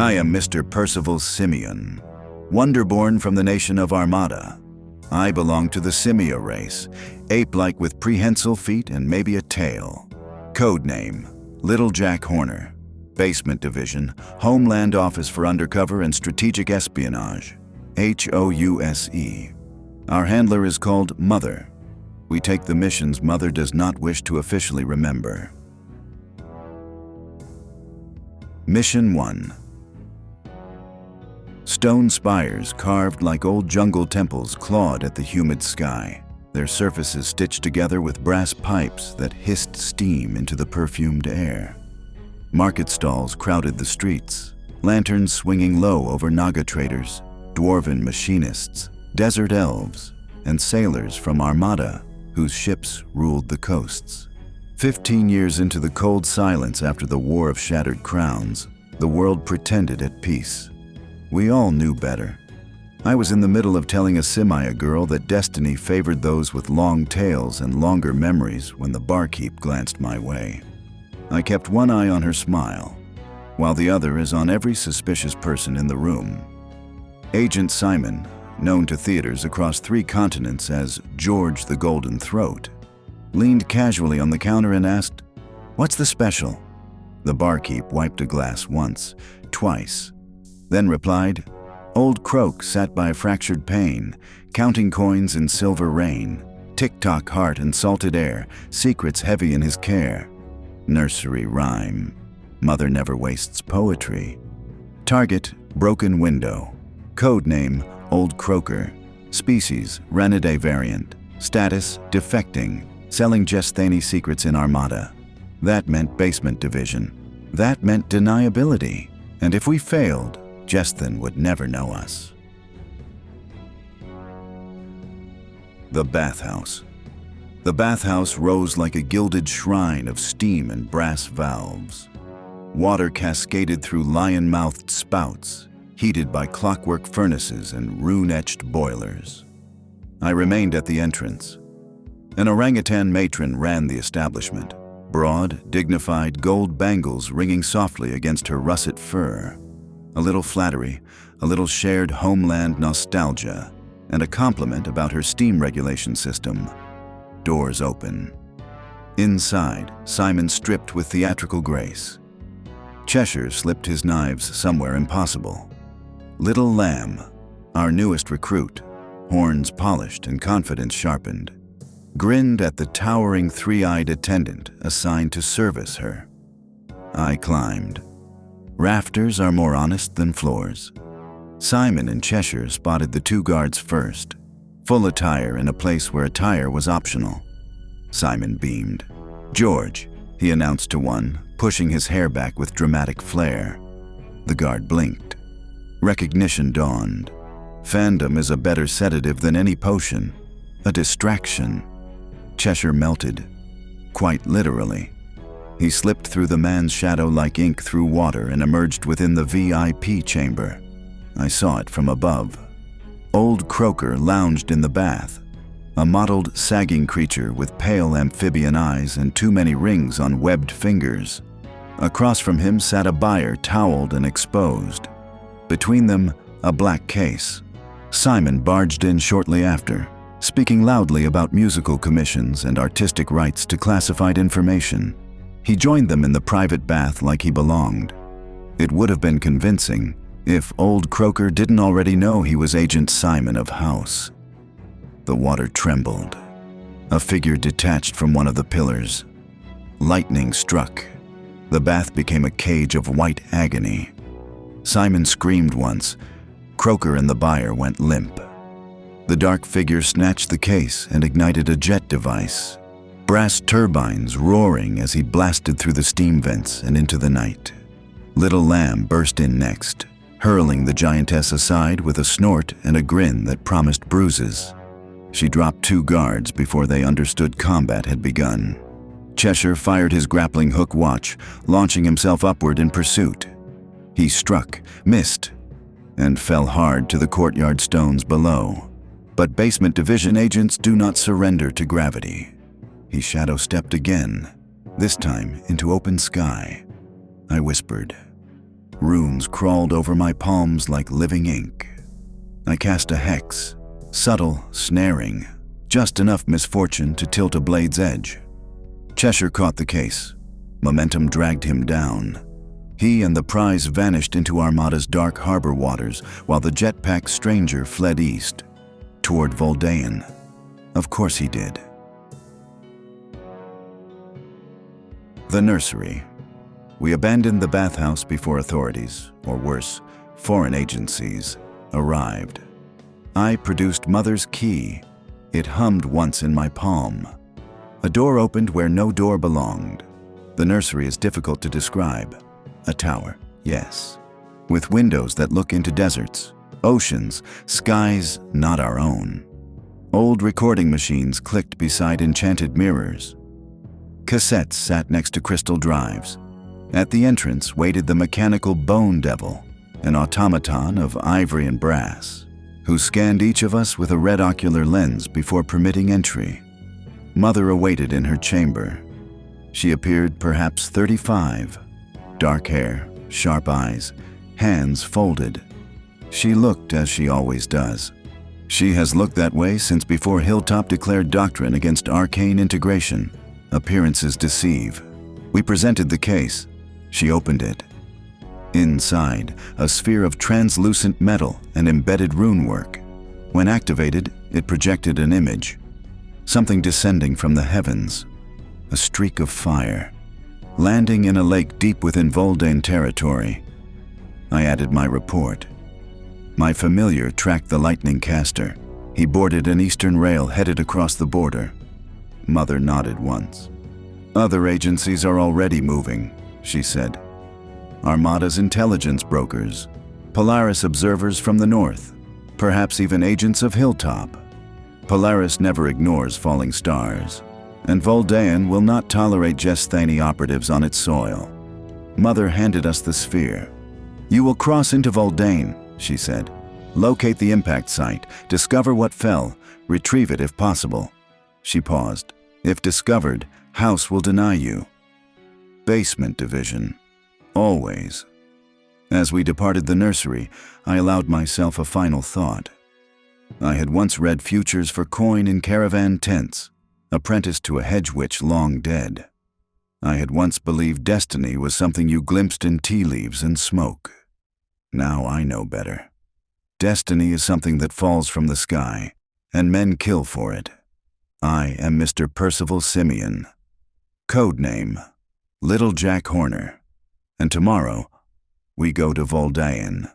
I am Mr. Percival Simeon, Wonderborn from the nation of Armada. I belong to the Simia race, ape-like with prehensile feet and maybe a tail. Codename, Little Jack Horner. Basement Division, Homeland Office for Undercover and Strategic Espionage, HOUSE. Our handler is called Mother. We take the missions Mother does not wish to officially remember. Mission 1. Stone spires carved like old jungle temples clawed at the humid sky, their surfaces stitched together with brass pipes that hissed steam into the perfumed air. Market stalls crowded the streets, lanterns swinging low over Naga traders, dwarven machinists, desert elves, and sailors from Armada, whose ships ruled the coasts. 15 years into the cold silence after the War of Shattered Crowns, the world pretended at peace. We all knew better. I was in the middle of telling a Simia girl that destiny favored those with long tails and longer memories when the barkeep glanced my way. I kept one eye on her smile, while the other is on every suspicious person in the room. Agent Simon, known to theaters across 3 continents as George the Golden Throat, leaned casually on the counter and asked, "What's the special?" The barkeep wiped a glass once, twice, then replied, "Old Croak sat by a fractured pane, counting coins in silver rain, tick-tock heart and salted air, secrets heavy in his care. Nursery rhyme. Mother never wastes poetry. Target, broken window. Codename, Old Croaker. Species, Ranidae variant. Status, defecting. Selling Jesthani secrets in Armada. That meant Basement Division. That meant deniability. And if we failed, Jesthan would never know us." The bathhouse. The bathhouse rose like a gilded shrine of steam and brass valves. Water cascaded through lion-mouthed spouts, heated by clockwork furnaces and rune-etched boilers. I remained at the entrance. An orangutan matron ran the establishment, broad, dignified gold bangles ringing softly against her russet fur. A little flattery, a little shared homeland nostalgia, and a compliment about her steam regulation system. Doors open. Inside, Simon stripped with theatrical grace. Cheshire slipped his knives somewhere impossible. Little Lamb, our newest recruit, horns polished and confidence sharpened, grinned at the towering 3-eyed attendant assigned to service her. I climbed. Rafters are more honest than floors. Simon and Cheshire spotted the 2 guards first, full attire in a place where attire was optional. Simon beamed. "George," he announced to one, pushing his hair back with dramatic flair. The guard blinked. Recognition dawned. Fandom is a better sedative than any potion, a distraction. Cheshire melted, quite literally. He slipped through the man's shadow like ink through water and emerged within the VIP chamber. I saw it from above. Old Croaker lounged in the bath, a mottled, sagging creature with pale amphibian eyes and too many rings on webbed fingers. Across from him sat a buyer toweled and exposed. Between them, a black case. Simon barged in shortly after, speaking loudly about musical commissions and artistic rights to classified information. He joined them in the private bath like he belonged. It would have been convincing if Old Croaker didn't already know he was Agent Simon of House. The water trembled. A figure detached from one of the pillars. Lightning struck. The bath became a cage of white agony. Simon screamed once. Croaker and the buyer went limp. The dark figure snatched the case and ignited a jet device. Brass turbines roaring as he blasted through the steam vents and into the night. Little Lamb burst in next, hurling the giantess aside with a snort and a grin that promised bruises. She dropped 2 guards before they understood combat had begun. Cheshire fired his grappling hook watch, launching himself upward in pursuit. He struck, missed, and fell hard to the courtyard stones below. But Basement Division agents do not surrender to gravity. He shadow-stepped again, this time into open sky. I whispered, Runes crawled over my palms like living ink. I cast a hex, subtle, snaring, just enough misfortune to tilt a blade's edge. Cheshire caught the case. Momentum dragged him down. He and the prize vanished into Armada's dark harbor waters while the jetpack stranger fled east, toward Voldaean. Of course he did. The nursery. We abandoned the bathhouse before authorities, or worse, foreign agencies, arrived. I produced Mother's key. It hummed once in my palm. A door opened where no door belonged. The nursery is difficult to describe. A tower, yes, with windows that look into deserts, oceans, skies not our own. Old recording machines clicked beside enchanted mirrors. Cassettes sat next to crystal drives. At the entrance waited the mechanical bone devil, an automaton of ivory and brass, who scanned each of us with a red ocular lens before permitting entry. Mother awaited in her chamber. She appeared perhaps 35. Dark hair, sharp eyes, hands folded. She looked as she always does. She has looked that way since before Hilltop declared doctrine against arcane integration. Appearances deceive. We presented the case. She opened it. Inside, a sphere of translucent metal and embedded rune work. When activated, it projected an image. Something descending from the heavens. A streak of fire. Landing in a lake deep within Voldaean territory. I added my report. My familiar tracked the lightning caster. He boarded an eastern rail headed across the border. Mother nodded once. Other agencies are already moving, she said. Armada's intelligence brokers, Polaris observers from the north, perhaps even agents of Hilltop. Polaris never ignores falling stars, and Voldaean will not tolerate Jesthani operatives on its soil. Mother handed us the sphere. You will cross into Voldaean, she said. Locate the impact site, discover what fell, retrieve it if possible. She paused. If discovered, House will deny you. Basement division. Always. As we departed the nursery, I allowed myself a final thought. I had once read futures for coin in caravan tents, apprenticed to a hedge witch long dead. I had once believed destiny was something you glimpsed in tea leaves and smoke. Now I know better. Destiny is something that falls from the sky, and men kill for it. I am Mr. Percival Simeon. Codename, Little Jack Horner. And tomorrow, we go to Voldaean.